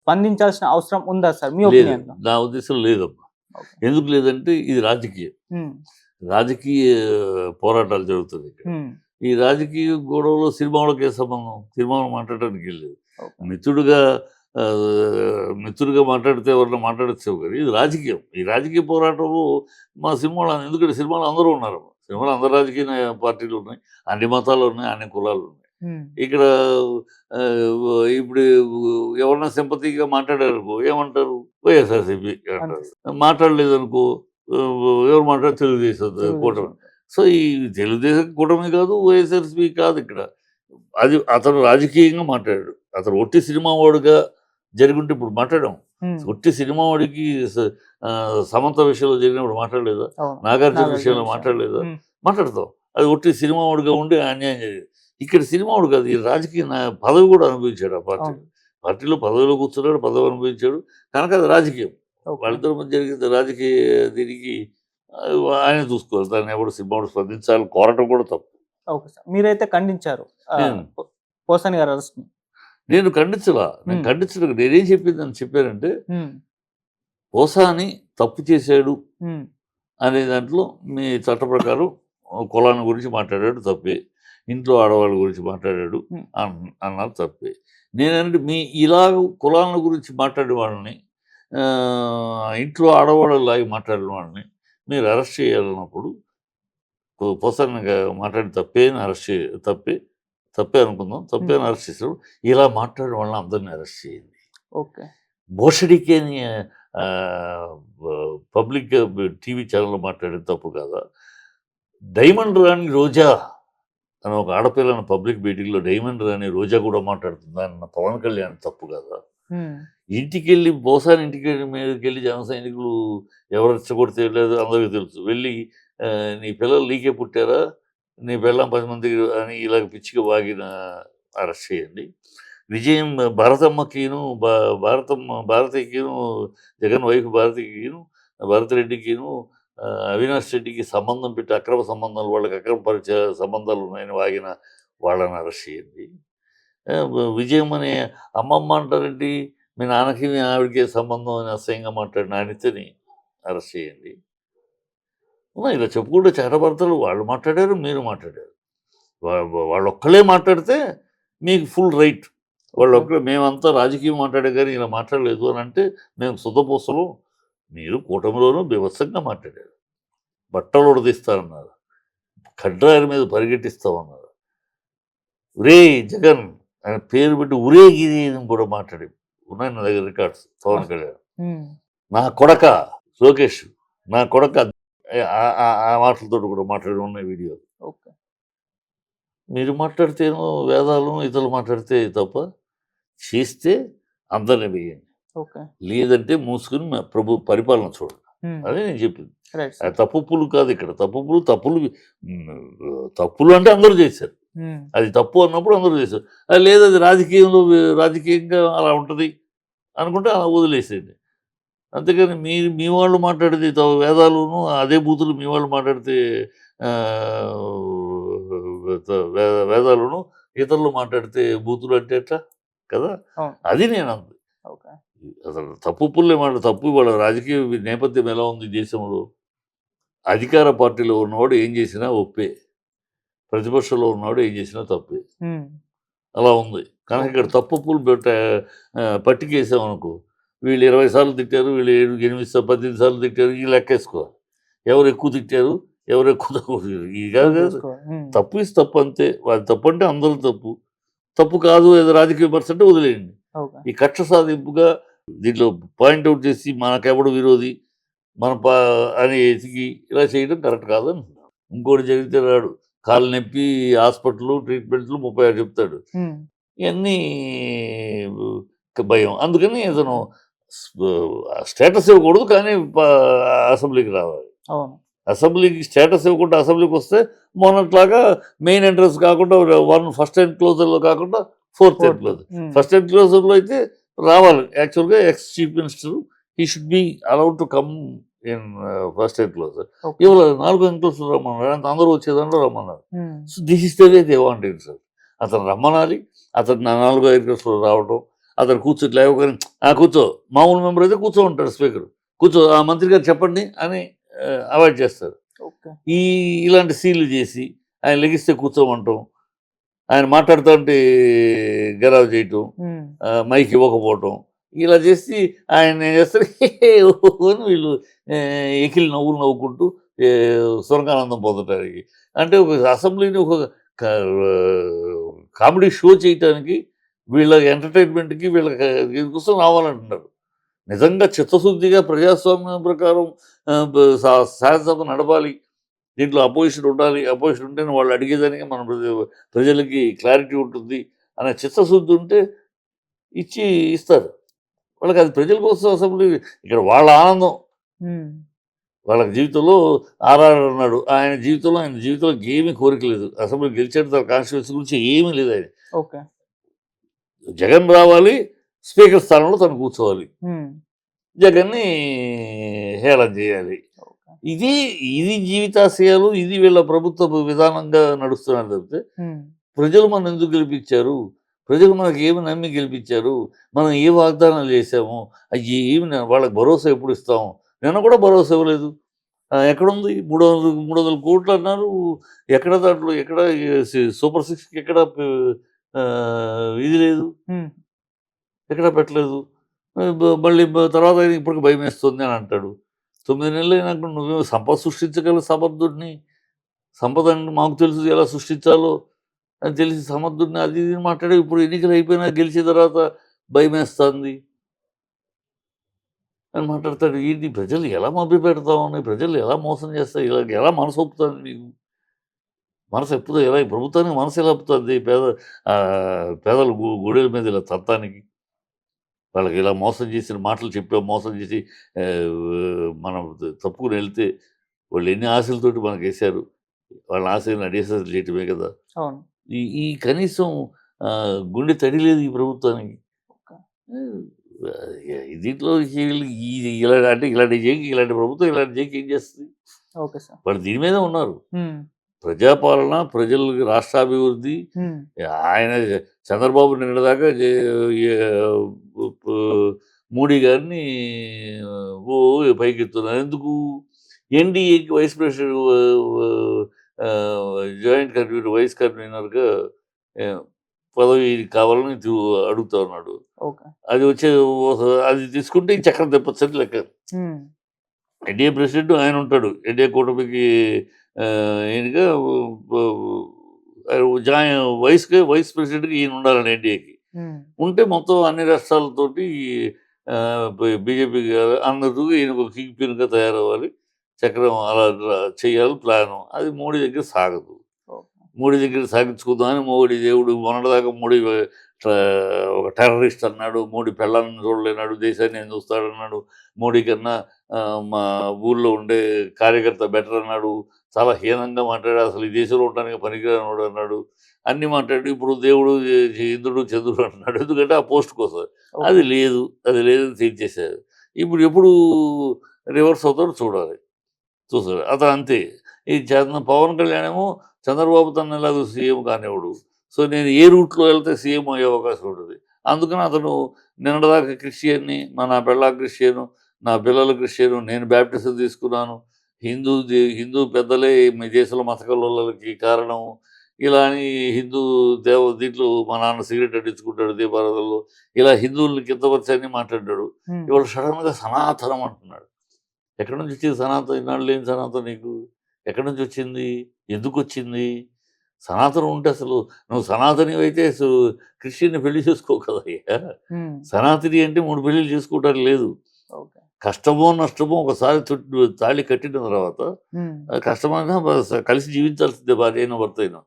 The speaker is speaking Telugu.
స్పందించాల్సిన అవసరం ఉందా సార్ మీ లేదు, ఒపీనియన్‌లో? నా ఉద్దేశం లేదమ్మా. ఓకే. ఎందుకు లేదంటే ఇది రాజకీయం. హ్మ్. రాజకీయ పోరాటాలు జరుగుతుంది ఇక్కడ. హ్మ్. ఈ రాజకీయ గొడవలో సినిమాలకి ఏ సంబంధం? సినిమాలు మాట్లాడటానికి వెళ్ళలేదు. ఓకే. మిత్రుడిగా మిత్రుడిగా మాట్లాడితే ఎవరైనా మాట్లాడచ్చు కానీ ఇది రాజకీయం. ఈ రాజకీయ పోరాటంలో మా సినిమాలు ఎందుకంటే సినిమాలు అందరూ ఉన్నారు. సినిమాలు అందరు రాజకీయ పార్టీలు ఉన్నాయి, అన్ని మతాలు ఉన్నాయి, అన్ని కులాలు ఉన్నాయి. హ్మ్. ఇక్కడ ఇప్పుడు ఎవరన్నా సింపతిగా మాట్లాడారనుకో ఏమంటారు? వైఎస్ఆర్సీపీ అంటారు. మాట్లాడలేదనుకో ఎవరు మాట్లాడారు? తెలుగుదేశం కూటమి. సో ఈ తెలుగుదేశం కూటమి కాదు, వైఎస్ఆర్సీపీ కాదు ఇక్కడ. అది అతను రాజకీయంగా మాట్లాడాడు. అతను ఒట్టి సినిమా వాడుగా జరుగుంటే ఇప్పుడు మాట్లాడాం. ఒట్టి సినిమా వాడికి సమంత విషయంలో జరిగినప్పుడు మాట్లాడలేదా? నాగార్జున విషయంలో మాట్లాడలేదా? మాట్లాడతాం. అది ఒట్టి సినిమా వాడుగా ఉండి అన్యాయం జరిగింది. ఇక్కడ సినిమా వాడు కాదు, ఈ రాజకీయ పదవి కూడా అనుభవించాడు. ఆ పార్టీలో పదవిలో కూర్చున్నాడు, పదవి అనుభవించాడు కనుక అది రాజకీయం. వాళ్ళిద్దరి మధ్య జరిగింది రాజకీయ. దీనికి ఆయన చూసుకోవాలి. దాన్ని ఎవరు సినిమా వాడు స్పందించాలి కోరటం కూడా తప్పు. ఓకే సార్, మీరైతే ఖండించారు పోసాని గారి అరెస్ట్‌ని. నేను ఖండించలా. నేను ఖండించడం నేనేం చెప్పానంటే పోసాని తప్పు చేశాడు అనే దాంట్లో మీ చట్ట ప్రకారం కులాన్ని గురించి మాట్లాడాడు తప్పే, ఇంట్లో ఆడవాళ్ళ గురించి మాట్లాడాడు అన్నారు తప్పే. నేనంటే ఇలా కులాల గురించి మాట్లాడే వాళ్ళని, ఇంట్లో ఆడవాళ్ళలాగా మాట్లాడిన వాళ్ళని మీరు అరెస్ట్ చేయాలన్నప్పుడు పోసాని మాట్లాడి తప్పే అని అరెస్ట్ తప్పే అనుకుందాం, తప్పే అని అరెస్ట్ చేసాడు. ఇలా మాట్లాడిన వాళ్ళని అందరినీ అరెస్ట్ చేయండి. ఓకే. భోషడికి అని పబ్లిక్ టీవీ ఛానల్లో మాట్లాడేది తప్పు కాదా? డైమండ్ రాణి రోజా అని ఒక ఆడపిల్లని పబ్లిక్ మీటింగ్లో డైమండ్ రాణి రోజా కూడా మాట్లాడుతుందా అన్న పవన్ కళ్యాణ్ తప్పు కదా? ఇంటికి వెళ్ళి పోసాని ఇంటికి మీదకి వెళ్ళి జన సైనికులు ఎవరు రెచ్చగొడితే లేదు అందరికీ తెలుసు. వెళ్ళి నీ పిల్లలు నీకే పుట్టారా, నీ పిల్లం 10 మందికి అని ఇలాగ పిచ్చిగా వాగిన అరెస్ట్ చేయండి. విజయం భారతమ్మకిను భారతికిను జగన్ వైఫ్ భరతరెడ్డికిను అవినాష్ రెడ్డికి సంబంధం పెట్టి అక్రమ సంబంధాలు, వాళ్ళకి అక్రమ పరిచయ సంబంధాలు ఉన్నాయని వాగిన వాళ్ళని అరెస్ట్ చేయండి. విజయం అనే అమ్మమ్మ అంటారండి, మీ నాన్నకి మీ ఆవిడకి సంబంధం అని అసహ్యంగా మాట్లాడిన అనితని అరెస్ట్ చేయండి. ఇలా చెప్పుకుంటే చేతభర్తలు వాళ్ళు మాట్లాడారు, మీరు మాట్లాడారు. వాళ్ళు ఒక్కళ్ళే మాట్లాడితే మీకు ఫుల్ రైట్. వాళ్ళు ఒక్కడే మేమంతా రాజకీయం మాట్లాడే కానీ ఇలా మాట్లాడలేదు అని అంటే మేము సుధపోసలు. మీరు కూటమిలోనూ బీభత్సంగా మాట్లాడారు. బట్టలు ఉడదీస్తారన్నారు, ఖడ్రాయల మీద పరిగెట్టిస్తామన్నారు. ఉరే జగన్ ఆయన పేరు పెట్టి ఉరేగిరి కూడా మాట్లాడి ఉన్నాయి నా దగ్గర రికార్డ్స్. పవన్ కళ్యాణ్ నా కొడక లోకేష్ నా కొడక ఆ మాటలతో కూడా మాట్లాడి ఉన్నాయి వీడియోలు. మీరు మాట్లాడితేనో వేదాలు, ఇతరులు మాట్లాడితే తప్ప, చేస్తే అందరినీ వేయండి, లేదంటే మూసుకుని ప్రభు పరిపాలన చూడండి. అదే నేను చెప్పింది. తప్పులు కాదు ఇక్కడ. తప్పులు అంటే అందరూ చేశారు. అది తప్పు అన్నప్పుడు అందరూ చేశారు. అది లేదు అది రాజకీయంగా అలా ఉంటుంది అనుకుంటే అలా వదిలేసేయండి. అంతేగాని మీ వాళ్ళు మాట్లాడితే వేదాలును అదే బూతులు మీ వాళ్ళు మాట్లాడితే వేదాలను ఇతరులు మాట్లాడితే బూతులు అంటే ఎట్లా కదా? అది నేను అంది. అసలు తప్పులే తప్పు. వాళ్ళ రాజకీయ నేపథ్యం ఎలా ఉంది దేశంలో? అధికార పార్టీలో ఉన్నవాడు ఏం చేసినా ఒప్పే, ప్రతిపక్షంలో ఉన్నవాడు ఏం చేసినా తప్పే. అలా ఉంది కనుక ఇక్కడ తప్పులు పట్టికేసామనుకో, వీళ్ళు 20 సార్లు తిట్టారు, వీళ్ళు 18 సార్లు తిట్టారు, ఈ లెక్కేసుకోవాలి. ఎవరు ఎక్కువ తిట్టారు, ఎవరు ఎక్కువ తక్కువ. ఇది కాదు. తప్పు ఇస్ తప్పు అంతే. అది తప్పు అంటే అందరూ తప్పు కాదు ఏదో రాజకీయ విమర్శ అంటే వదిలేయండి. ఈ కక్ష సాధింపుగా దీంట్లో పాయింట్అవుట్ చేసి మనకెవడు విరోధి అని ఎతికి ఇలా చేయడం కరెక్ట్ కాదని. ఇంకోటి జరిగితే రాడు, కాళ్ళు నొప్పి హాస్పిటల్ ట్రీట్మెంట్లు 36 చెప్తాడు. ఇవన్నీ భయం. అందుకని ఇతను స్టేటస్ ఇవ్వకూడదు కానీ అసెంబ్లీకి రావాలి. అసెంబ్లీకి స్టేటస్ ఇవ్వకుండా అసెంబ్లీకి వస్తే మొన్నట్లాగా మెయిన్ ఎంట్రన్స్ కాకుండా ఫస్ట్ ఎన్క్లోజర్లో కాకుండా ఫోర్త్ ఎన్క్లోజర్. ఫస్ట్ ఎన్క్లోజర్లో అయితే రావాలి. యాక్చువల్గా ex chief minister he should be allowed to come in first enclosure. ఇవాళ 4 ఎన్క్లోజర్ రమ్మన్నారు, అందరూ వచ్చేదాంట్లో రమ్మన్నారు. So this is the way they wanted sir. అతను రమ్మనాలి, అతను 4 ఎన్క్లోజర్ రావడం, అతను కూర్చొని లేవగానే కూర్చో, మామూలు మెంబర్ అయితే కూర్చో ఉంటాడు స్పీకర్, కూర్చో ఆ మంత్రి గారు చెప్పండి అని అవాయిడ్ చేస్తారు. ఓకే. ఇలాంటి సీన్లు చేసి ఆయన లెగిస్తే కూర్చోమంటాం, ఆయన మాట్లాడుతుంటే గెరావ్ చేయటం, హ్మ్. మైక్ ఇవ్వకపోవటం, ఇలా చేసి ఆయన ఏం చేస్తారు అని వీళ్ళు ఎకిలి నవ్వులు నవ్వుకుంటూ స్వర్గానందం పొందటానికి, అంటే ఒక అసెంబ్లీని ఒక కామెడీ షో చేయటానికి, వీళ్ళ ఎంటర్టైన్మెంట్కి వీళ్ళ దీనికోసం రావాలంటున్నారు. నిజంగా చిత్తశుద్ధిగా ప్రజాస్వామ్యం ప్రకారం శాసనసభ నడపాలి, దీంట్లో అపోజిషన్ ఉండాలి, అపోజిషన్ ఉంటేనే వాళ్ళు అడిగేదానికి మన ప్రజలకి క్లారిటీ ఉంటుంది అనే చిత్తశుద్ధి ఉంటే ఇస్తారు. వాళ్ళకి అది ప్రజల కోసం అసెంబ్లీ, ఇక్కడ వాళ్ళ ఆనందం, హ్మ్. వాళ్ళ జీవితంలో ఆర్ఆర్ అన్నాడు, ఆయన జీవితంలో ఏమీ కోరిక లేదు, అసెంబ్లీ గెలిచాడు, తన కాన్స్టిట్యూన్సీ గురించి ఏమీ లేదు ఆయన. ఓకే. జగన్ రావాలి, స్పీకర్ స్థానంలో తను కూర్చోవాలి, హ్మ్. జగన్ని హేళన చేయాలి. ఓకే. ఇది ఇది జీవితాశయాలు, ఇది వీళ్ళ ప్రభుత్వ విధానంగా నడుస్తున్నారు తప్పితే, హ్మ్. ప్రజలు మనం ఎందుకు గెలిపించారు, ప్రజలు మనకి ఏమి నమ్మి గెలిపించారు, మనం ఏ వాగ్దానాలు చేసాము, అవి ఏమి వాళ్ళకి భరోసా ఎప్పుడు ఇస్తాము, నిన్న కూడా భరోసా ఇవ్వలేదు. ఎక్కడుంది 300 కోట్లు అన్నారు, ఎక్కడ దాంట్లో ఎక్కడ సూపర్ సిక్స్కి ఎక్కడ ఇది లేదు, హ్మ్. ఎక్కడ పెట్టలేదు. మళ్ళీ తర్వాత ఆయన ఇప్పటికి భయమేస్తుంది అని అంటాడు. 9 నెలలు అయినాక నువ్వేమో సంపద సృష్టించగల సమర్థుడిని, సంపద అంటే మాకు తెలుసు ఎలా సృష్టించాలో అని తెలిసి సమర్థుడిని, అది ఇది మాట్లాడి ఇప్పుడు ఎన్నికలు అయిపోయినా గెలిచిన తర్వాత భయమేస్తుంది అని మాట్లాడతాడు. ఏంటి ప్రజలు ఎలా మభ్యపెడతామని, ప్రజలు ఎలా మోసం చేస్తాయి, ఇలా ఎలా మనసు ఒప్పుతుంది మీకు, మనసు ఎప్పుదో ఎలా, ఈ ప్రభుత్వానికి మనసు ఎలా ఒప్పుతుంది పేదల గుడెల మీద ఇలా తంతానికి, వాళ్ళకి ఇలా మోసం చేసిన మాటలు చెప్పాం, మోసం చేసి మనం తప్పుకుని వెళ్తే వాళ్ళు ఎన్ని ఆశలతోటి మనకేశారు, వాళ్ళ ఆశలను అడిగేసేది చేయటమే కదా. అవును. ఈ ఈ కనీసం గుండె తడి లేదు ఈ ప్రభుత్వానికి. ఓకే. దీంట్లో ఇలా అంటే ఇలాంటి ప్రభుత్వం ఇలాంటి చేయకి ఏం చేస్తుంది, ఓకే సార్. వాళ్ళు దీని మీదే ఉన్నారు. హ్మ్. ప్రజాపాలన, ప్రజలకి రాష్ట్రాభివృద్ధి, హ్మ్. ఆయన చంద్రబాబు నిన్నటిదాకా మోడీ గారిని ఓ పైకెత్తున్నారు ఎందుకు, ఎన్డీఏకి vice president, joint convener, vice కన్వీనర్గా పదవి కావాలని అడుగుతా ఉన్నాడు. ఓకే. అది అది తీసుకుంటే ఈ చక్రం తెప్పొచ్చని లెక్క. హ్మ్. ఎన్డీఏ ప్రెసిడెంట్ ఆయన ఉంటాడు, ఎన్డీఏ కూటమికి ఈయనగా వైస్ ప్రెసిడెంట్గా ఈయన ఉండాలండి ఎన్డీఏకి. హ్మ్. ఉంటే మొత్తం అన్ని రాష్ట్రాలతోటి బీజేపీ అందరూ ఈయన ఒక కింగ్ పిన్గా తయారవ్వాలి, చక్రం అలా చేయాలి ప్లాను. అది మోడీ దగ్గర సాగదు. ఓకే. మోడీ దగ్గర సాగించుకుందామని మోడీ దేవుడు మొన్నటిదాకా మోడీ ఒక టెర్రరిస్ట్ అన్నాడు, మోడీ పెళ్ళాలను చూడలేనాడు, దేశాన్ని ఏం చూస్తాడన్నాడు, మోడీ కన్నా మా ఊళ్ళో ఉండే కార్యకర్త బెటర్ అన్నాడు, చాలా హీనంగా మాట్లాడాడు, అసలు ఈ దేశంలో ఉండడానికి పనికిరానివాడు అన్నాడు, అన్నీ మాట్లాడి ఇప్పుడు దేవుడు ఇంద్రుడు చంద్రుడు అంటున్నాడు, ఎందుకంటే ఆ పోస్ట్ కోసం. అది ఓకే. లేదు, అది లేదని తీర్చేశారు. ఇప్పుడు ఎప్పుడు రివర్స్ అవుతాడో చూస్తాడు అతను అంతే. ఈ పవన్ కళ్యాణ్ ఏమో చంద్రబాబు తనని ఎలాగో సీఎం కానివ్వడు, సో నేను ఏ రూట్లో వెళ్తే సీఎం అయ్యే అవకాశం ఉంటుంది, అందుకని అతను నిన్నటిదాకా క్రిస్టియన్ని, నా పెళ్ళా క్రిస్టియను, నా పిల్లలు క్రిస్టియను, నేను బ్యాప్టిజం తీసుకున్నాను, హిందూ పెద్దలే మీ దేశంలో మత కల్లోలకి కారణం, ఇలా అని హిందూ దీంట్లో మా నాన్న సిగరెట్ అట్టించుకుంటాడు దీపారాధనలో, ఇలా హిందువుల్ని కిందపరిచని మాట్లాడాడు. హ్మ్. ఇవాళ సడన్గా సనాతనం అంటున్నాడు. ఎక్కడి నుంచి వచ్చింది సనాతనం, ఇన్నాళ్ళు లేని సనాతనం నీకు ఎక్కడి నుంచి వచ్చింది, ఎందుకు వచ్చింది? సనాతనం ఉంటే అసలు నువ్వు సనాతనివి అయితే క్రిస్టియన్ని పెళ్లి చేసుకోవు కదయ్యా. హ్మ్. సనాతని అంటే 3 పెళ్ళిళ్ళు చేసుకోవడానికి లేదు. ఓకే. కష్టమో నష్టమో ఒకసారి తాళి కట్టిన తర్వాత హ్మ్. కష్టమైనా కలిసి జీవించాల్సిందే భార్య అయినా భర్త అయినా.